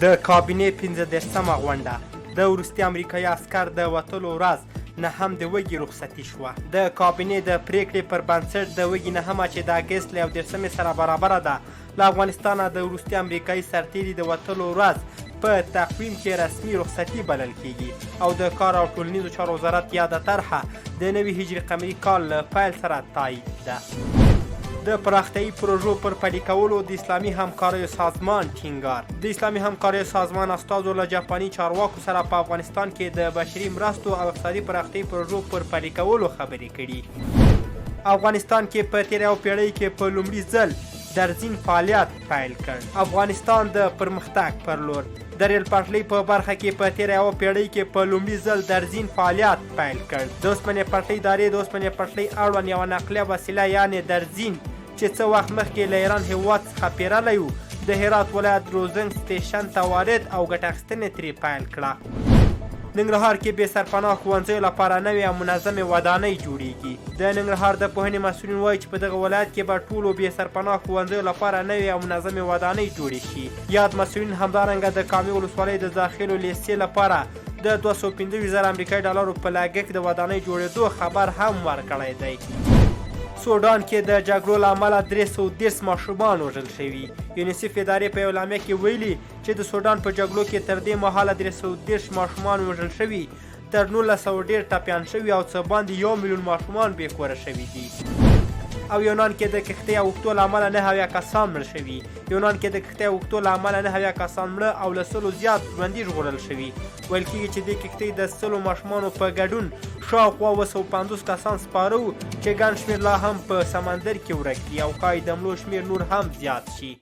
د کابینې 15مه غونډه د وروستي امریکایي عسکر د وتلو ورځ نهم د وږي رخصتي شوه. د کابینې د پریکړې پر بنسټ د وږي نهمه چې د اګست له 19 سره برابره ده له افغانستانه د وروستي امریکایي سرتیري د وتلو ورځ په تقویم کې رسمي رخصتي بلل کیږي او د کار او ټولنیزو چارو وزارت یاده طرحه د نوي هجري قمري کال له پیل سره تایید ده. د پراختیایي پروژو پر پلي کولو د اسلامي همکاریو سازمان ټینګار. د اسلامي همکاریو سازمان استازو له جاپاني چارواکو سره په افغانستان کې د بشري مرستو او اقتصادي پراختیایي پروژو پر پلي کولو خبرې کړي. افغانستان کې په تېره یوه پیړۍ کې په لومړي ځل درزین فعالیت پیل کړ. افغانستان د پرمختګ پر لور د ریل پټلۍ په برخه کې په تېره یوه پیړۍ کې په لومړي ځل درزین فعالیت پیل کړ. د اوسپنې پټلۍ ادارې د اوسپنې پټلۍ اړوند یوه نقلیه وسیله یعنې درزین چې څه وخت مخکې له ایران هېواد څخه پیرلی و د هرات ولایت روزنګ سټیشن ته وارد او ګټه اخیستنې ترې پیل کړه. ننګرهار کې بې سرپناه ښوونځیو لپاره نوې او منظمې ودانۍ جوړیږي. د ننګرهار د پوهنې مسؤلین وایي چې په دغه ولایت کې به ټولو بې سرپناه ښوونځیو لپاره نوې او منظمې ودانۍ جوړې شي. یاد مسؤلین همدارنګه د کامې ولسوالۍ د داخلو لیسې لپاره د 215,000 امریکایي ډالرو په لګښت د ودانۍ جوړېدو خبر هم ورکړی دی. سودان کې د جګړو له امله 330 ماشومان وژل شوي. یونیسف ادارې په یو اعلامیه کې ویلي چې د سودان په جګړو کې تر دې مهاله 330 ماشومان وژل شوي، تر 1900 ډېر ټپیان شوي او څه باندې 1 میلیون ماشومان بې کوره شوي دي. او یونان کې د کښتۍ او اوښتو له امله 9 کسان مړه شوي. یونان کې د کښتۍ او اوښتو له امله 9 کسان مړه او له 100 زیات ژوندي ژغورل شوي. ویل کېږي چې دې کښتۍ د 100 ماشومانو په ګډون شاوخوا 250 کسان سپاره وو چې ګڼ شمېر لا هم په سمندر کې ورک دي او ښایي د مړو شمېر نور هم زیات شي.